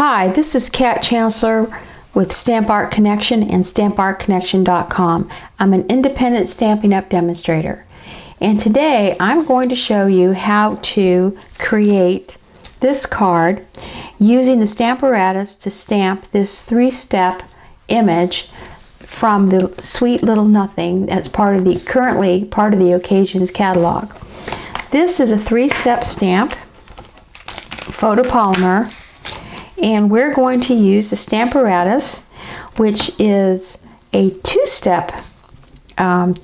Hi, this is Kat Chancellor with Stamp Art Connection and StampArtConnection.com. I'm an independent Stampin' Up demonstrator. And today I'm going to show you how to create this card using the Stamparatus to stamp this 3-step image from the Sweet Little Nothing that's currently part of the Occasions catalog. This is a 3-step stamp, photopolymer, and we're going to use the Stamparatus, which is a 2-step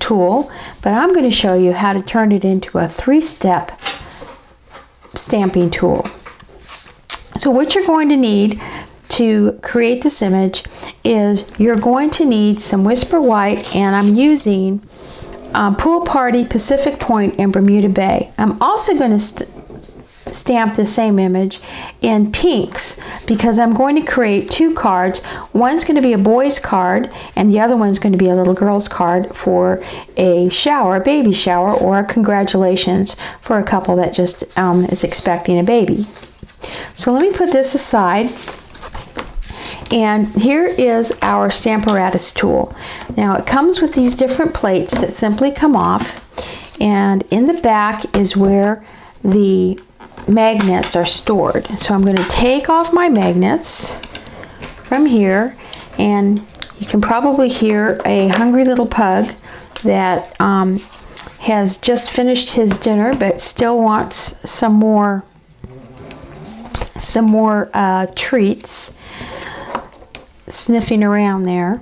tool, but I'm going to show you how to turn it into a 3-step stamping tool. So what you're going to need to create this image is you're going to need some Whisper White, and I'm using Pool Party, Pacific Point, and Bermuda Bay. I'm also going to stamp the same image in pinks because I'm going to create 2 cards. One's going to be a boy's card and the other one's going to be a little girl's card for a shower, a baby shower, or a congratulations for a couple that just is expecting a baby. So let me put this aside, and here is our Stamparatus tool. Now it comes with these different plates that simply come off, and in the back is where the magnets are stored. So I'm going to take off my magnets from here, and you can probably hear a hungry little pug that has just finished his dinner but still wants some more treats, sniffing around there.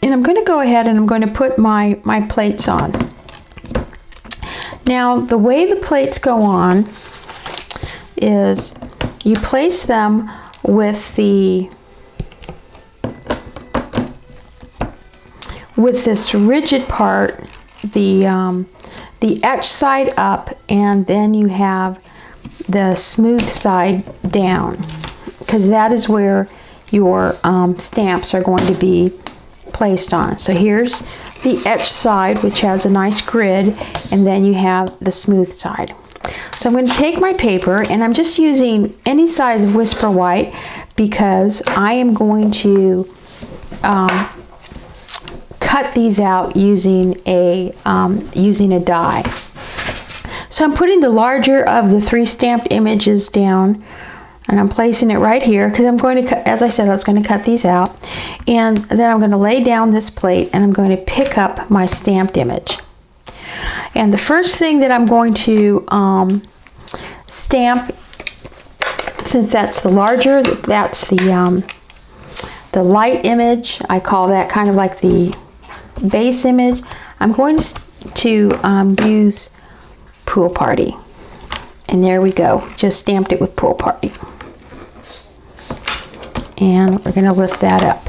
And I'm going to go ahead and I'm going to put my plates on. Now the way the plates go on is you place them with this rigid part, the etch side up, and then you have the smooth side down, because that is where your stamps are going to be placed on. So here's the etch side, which has a nice grid, and then you have the smooth side. So I'm going to take my paper, and I'm just using any size of Whisper White because I am going to cut these out using a die. So I'm putting the larger of the 3 stamped images down, and I'm placing it right here because I'm going to, as I said, I was going to cut these out, and then I'm going to lay down this plate and I'm going to pick up my stamped image. And the first thing that I'm going to stamp, since that's the larger, that's the light image. I call that kind of like the base image. I'm going to use Pool Party. And there we go. Just stamped it with Pool Party. And we're going to lift that up.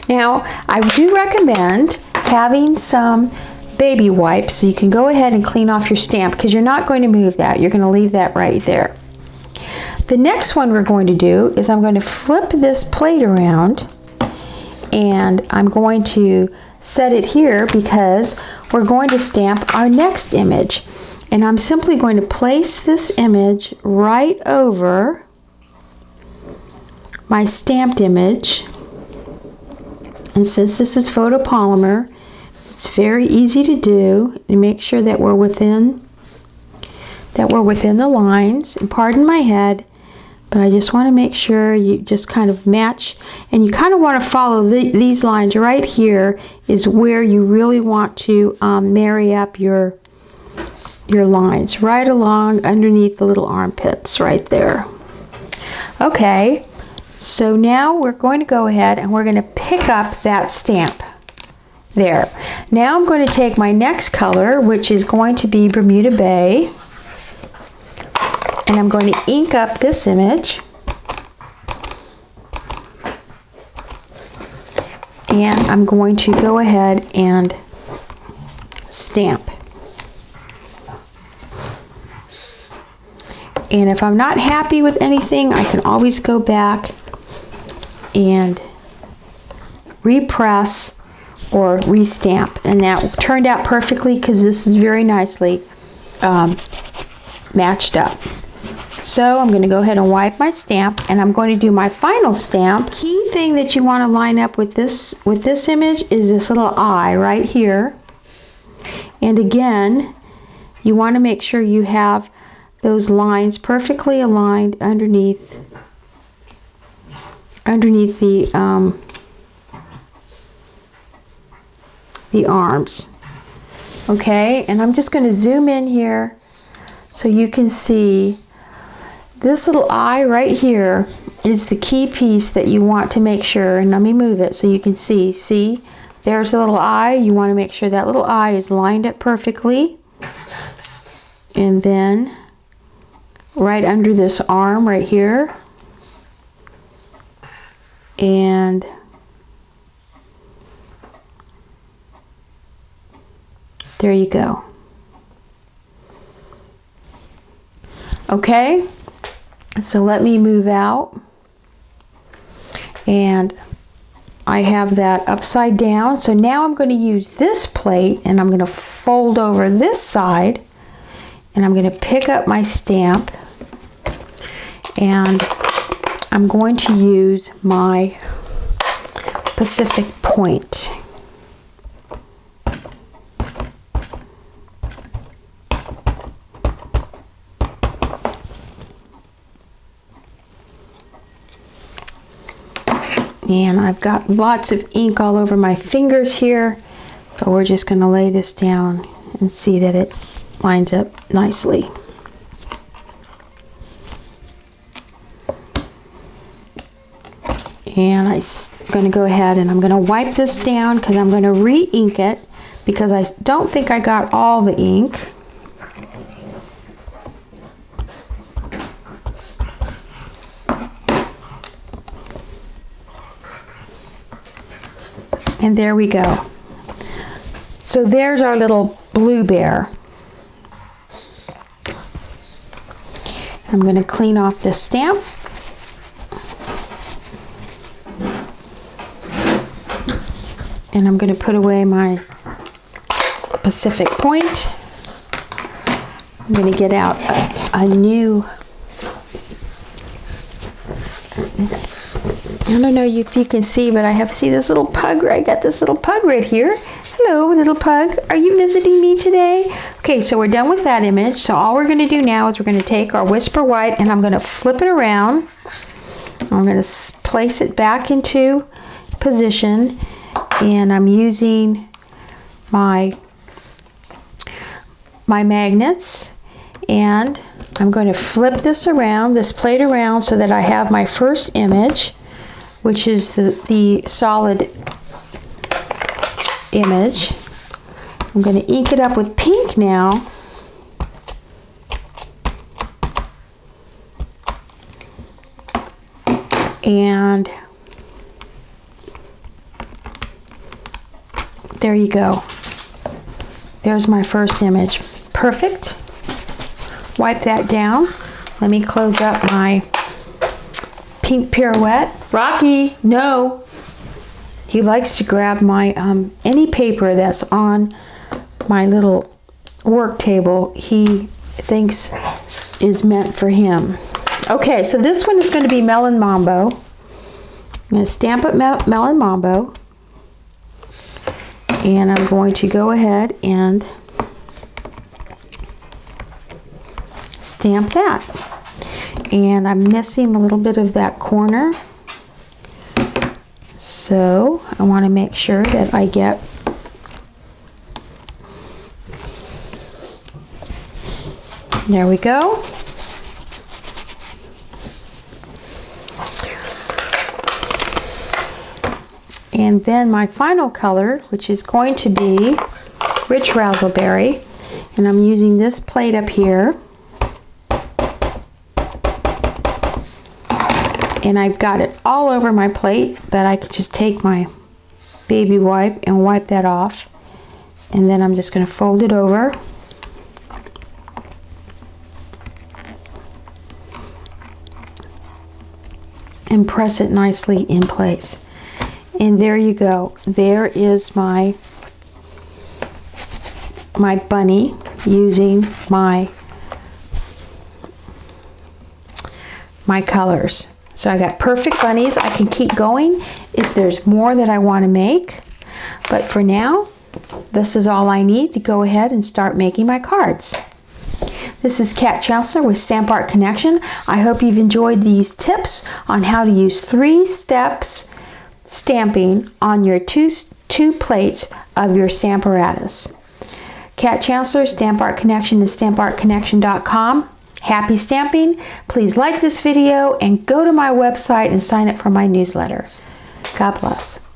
Now, I do recommend having some baby wipes so you can go ahead and clean off your stamp, because you're not going to move that. You're going to leave that right there. The next one we're going to do is I'm going to flip this plate around, and I'm going to set it here because we're going to stamp our next image. And I'm simply going to place this image right over my stamped image. And since this is photopolymer, it's very easy to do, and make sure that we're within the lines. And pardon my head, but I just want to make sure you just kind of match, and you kind of want to follow these lines. Right here is where you really want to marry up your lines, right along underneath the little armpits right there. Okay, so now we're going to go ahead and we're going to pick up that stamp there. Now I'm going to take my next color, which is going to be Bermuda Bay, and I'm going to ink up this image, and I'm going to go ahead and stamp. And if I'm not happy with anything, I can always go back and repress or restamp. And that turned out perfectly because this is very nicely matched up. So I'm going to go ahead and wipe my stamp, and I'm going to do my final stamp. Key thing that you want to line up with this image is this little eye right here. And again, you want to make sure you have those lines perfectly aligned underneath the arms. Okay, and I'm just going to zoom in here so you can see this little eye right here is the key piece that you want to make sure, and let me move it so you can see. See, there's a little eye. You want to make sure that little eye is lined up perfectly. And then right under this arm right here. And there you go. Okay, so let me move out, and I have that upside down. So now I'm going to use this plate, and I'm going to fold over this side, and I'm going to pick up my stamp, and I'm going to use my Pacific Point. And I've got lots of ink all over my fingers here, but we're just going to lay this down and see that it lines up nicely. And I'm going to go ahead and I'm going to wipe this down because I'm going to re-ink it because I don't think I got all the ink. And there we go. So there's our little blue bear. I'm going to clean off this stamp. And I'm going to put away my Pacific Point. I'm going to get out a new, I don't know if you can see, but see this little pug, I got this little pug right here. Hello, little pug. Are you visiting me today? Okay, so we're done with that image. So all we're going to do now is we're going to take our Whisper White and I'm going to flip it around. I'm going to place it back into position, and I'm using my magnets, and I'm going to flip this around, this plate around, so that I have my first image, which is the solid image. I'm going to ink it up with pink now. And there you go. There's my first image. Perfect. Wipe that down. Let me close up my pink pirouette. Rocky, no. He likes to grab my any paper that's on my little work table. He thinks is meant for him. Okay, so this one is going to be Melon Mambo. I'm going to stamp it Melon Mambo. And I'm going to go ahead and stamp that. And I'm missing a little bit of that corner. So I want to make sure that I get there we go. And then my final color, which is going to be Rich Razzleberry, and I'm using this plate up here. And I've got it all over my plate, but I could just take my baby wipe and wipe that off. And then I'm just going to fold it over. And press it nicely in place. And there you go. There is my bunny using my my colors. So I got perfect bunnies. I can keep going if there's more that I want to make. But for now, this is all I need to go ahead and start making my cards. This is Kat Chancellor with Stamp Art Connection. I hope you've enjoyed these tips on how to use 3 steps stamping on your two plates of your Stamparatus. Kat Chancellor, Stamp Art Connection is stampartconnection.com. Happy stamping. Please like this video and go to my website and sign up for my newsletter. God bless.